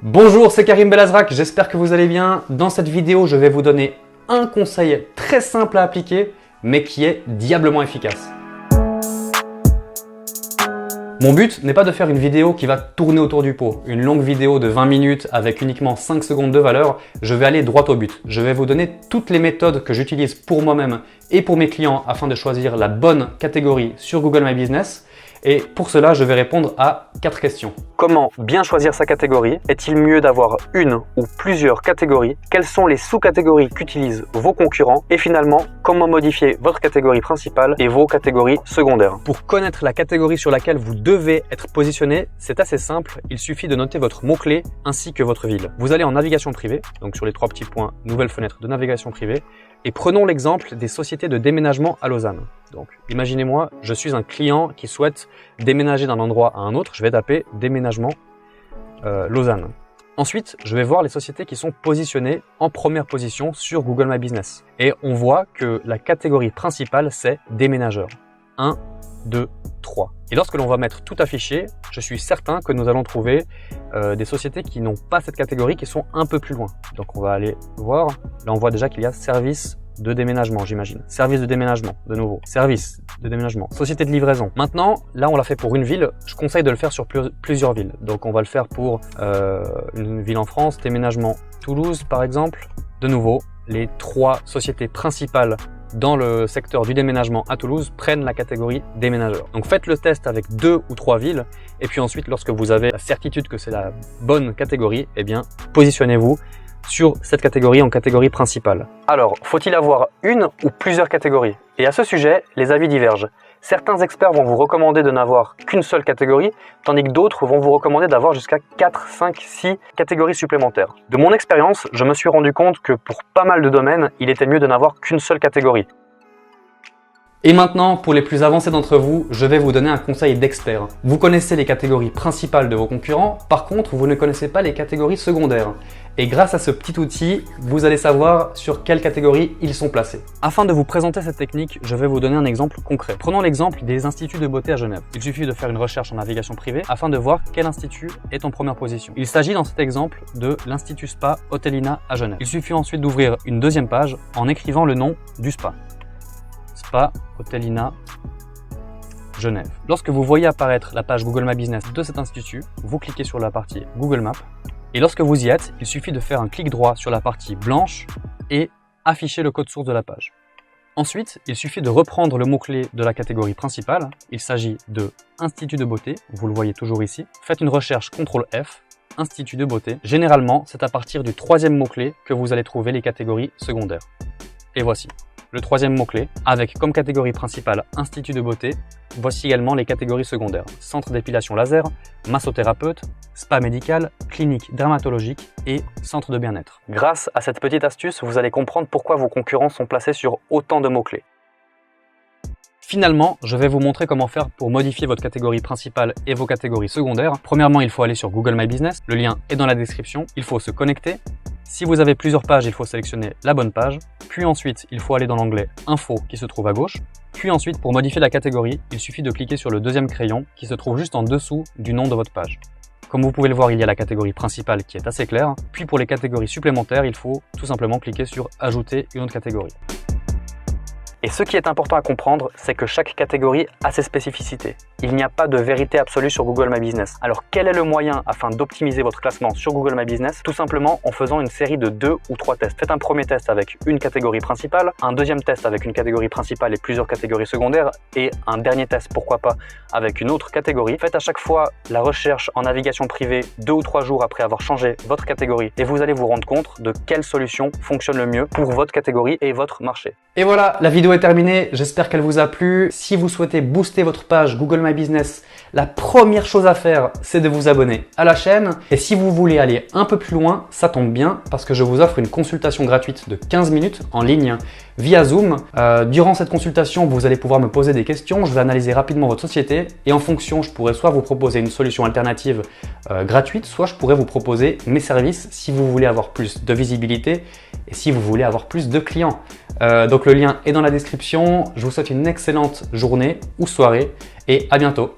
Bonjour, c'est Karim Belazrak, j'espère que vous allez bien. Dans cette vidéo, je vais vous donner un conseil très simple à appliquer, mais qui est diablement efficace. Mon but n'est pas de faire une vidéo qui va tourner autour du pot, une longue vidéo de 20 minutes avec uniquement 5 secondes de valeur. Je vais aller droit au but. Je vais vous donner toutes les méthodes que j'utilise pour moi-même et pour mes clients afin de choisir la bonne catégorie sur Google My Business. Et pour cela, je vais répondre à 4 questions. Comment bien choisir sa catégorie? Est-il mieux d'avoir une ou plusieurs catégories? Quelles sont les sous-catégories qu'utilisent vos concurrents? Et finalement, comment modifier votre catégorie principale et vos catégories secondaires? Pour connaître la catégorie sur laquelle vous devez être positionné, c'est assez simple. Il suffit de noter votre mot-clé ainsi que votre ville. Vous allez en navigation privée, donc sur les 3 petits points, nouvelle fenêtre de navigation privée. Et prenons l'exemple des sociétés de déménagement à Lausanne. Donc, imaginez-moi, je suis un client qui souhaite déménager d'un endroit à un autre. Je vais taper déménagement Lausanne. Ensuite, je vais voir les sociétés qui sont positionnées en première position sur Google My Business. Et on voit que la catégorie principale, c'est déménageurs. 1, 2, 3. Et lorsque l'on va mettre tout affiché, je suis certain que nous allons trouver des sociétés qui n'ont pas cette catégorie, qui sont un peu plus loin. Donc on va aller voir. Là, on voit déjà qu'il y a service de déménagement, j'imagine. Service de déménagement, de nouveau. Service de déménagement. Société de livraison. Maintenant, là, on l'a fait pour une ville. Je conseille de le faire sur plusieurs villes. Donc on va le faire pour une ville en France. Déménagement Toulouse, par exemple. De nouveau, les 3 sociétés principales dans le secteur du déménagement à Toulouse prennent la catégorie déménageurs. Donc faites le test avec 2 ou 3 villes et puis ensuite lorsque vous avez la certitude que c'est la bonne catégorie, eh bien positionnez-vous sur cette catégorie en catégorie principale. Alors, faut-il avoir une ou plusieurs catégories? Et à ce sujet, les avis divergent. Certains experts vont vous recommander de n'avoir qu'une seule catégorie, tandis que d'autres vont vous recommander d'avoir jusqu'à 4, 5, 6 catégories supplémentaires. De mon expérience, je me suis rendu compte que pour pas mal de domaines, il était mieux de n'avoir qu'une seule catégorie. Et maintenant, pour les plus avancés d'entre vous, je vais vous donner un conseil d'expert. Vous connaissez les catégories principales de vos concurrents, par contre, vous ne connaissez pas les catégories secondaires. Et grâce à ce petit outil, vous allez savoir sur quelle catégorie ils sont placés. Afin de vous présenter cette technique, je vais vous donner un exemple concret. Prenons l'exemple des instituts de beauté à Genève. Il suffit de faire une recherche en navigation privée afin de voir quel institut est en première position. Il s'agit dans cet exemple de l'Institut Spa Hotelina à Genève. Il suffit ensuite d'ouvrir une deuxième page en écrivant le nom du spa. Spa Hotelina Genève. Lorsque vous voyez apparaître la page Google My Business de cet institut, vous cliquez sur la partie Google Maps. Et lorsque vous y êtes, il suffit de faire un clic droit sur la partie blanche et afficher le code source de la page. Ensuite, il suffit de reprendre le mot-clé de la catégorie principale. Il s'agit de Institut de beauté, vous le voyez toujours ici. Faites une recherche CTRL F, Institut de beauté. Généralement, c'est à partir du 3e mot-clé que vous allez trouver les catégories secondaires. Et voici le 3e mot-clé, avec comme catégorie principale Institut de beauté. Voici également les catégories secondaires. Centre d'épilation laser, massothérapeute, spa médical, clinique dermatologique et centre de bien-être. Grâce à cette petite astuce, vous allez comprendre pourquoi vos concurrents sont placés sur autant de mots-clés. Finalement, je vais vous montrer comment faire pour modifier votre catégorie principale et vos catégories secondaires. Premièrement, il faut aller sur Google My Business. Le lien est dans la description. Il faut se connecter. Si vous avez plusieurs pages, il faut sélectionner la bonne page. Puis ensuite, il faut aller dans l'onglet Info qui se trouve à gauche. Puis ensuite, pour modifier la catégorie, il suffit de cliquer sur le 2e crayon qui se trouve juste en dessous du nom de votre page. Comme vous pouvez le voir, il y a la catégorie principale qui est assez claire. Puis pour les catégories supplémentaires, il faut tout simplement cliquer sur Ajouter une autre catégorie. Et ce qui est important à comprendre, c'est que chaque catégorie a ses spécificités. Il n'y a pas de vérité absolue sur Google My Business. Alors quel est le moyen afin d'optimiser votre classement sur Google My Business? Tout simplement en faisant une série de 2 ou 3 tests. Faites un premier test avec une catégorie principale, un deuxième test avec une catégorie principale et plusieurs catégories secondaires, et un dernier test, pourquoi pas, avec une autre catégorie. Faites à chaque fois la recherche en navigation privée 2 ou 3 jours après avoir changé votre catégorie et vous allez vous rendre compte de quelle solution fonctionne le mieux pour votre catégorie et votre marché. Et voilà, la vidéo est terminée, j'espère qu'elle vous a plu. Si vous souhaitez booster votre page Google My Business, la première chose à faire, c'est de vous abonner à la chaîne. Et si vous voulez aller un peu plus loin, ça tombe bien parce que je vous offre une consultation gratuite de 15 minutes en ligne via Zoom. Durant cette consultation, vous allez pouvoir me poser des questions. Je vais analyser rapidement votre société et en fonction, je pourrais soit vous proposer une solution alternative gratuite, soit je pourrais vous proposer mes services si vous voulez avoir plus de visibilité et si vous voulez avoir plus de clients. Donc le lien est dans la description. Je vous souhaite une excellente journée ou soirée et à bientôt.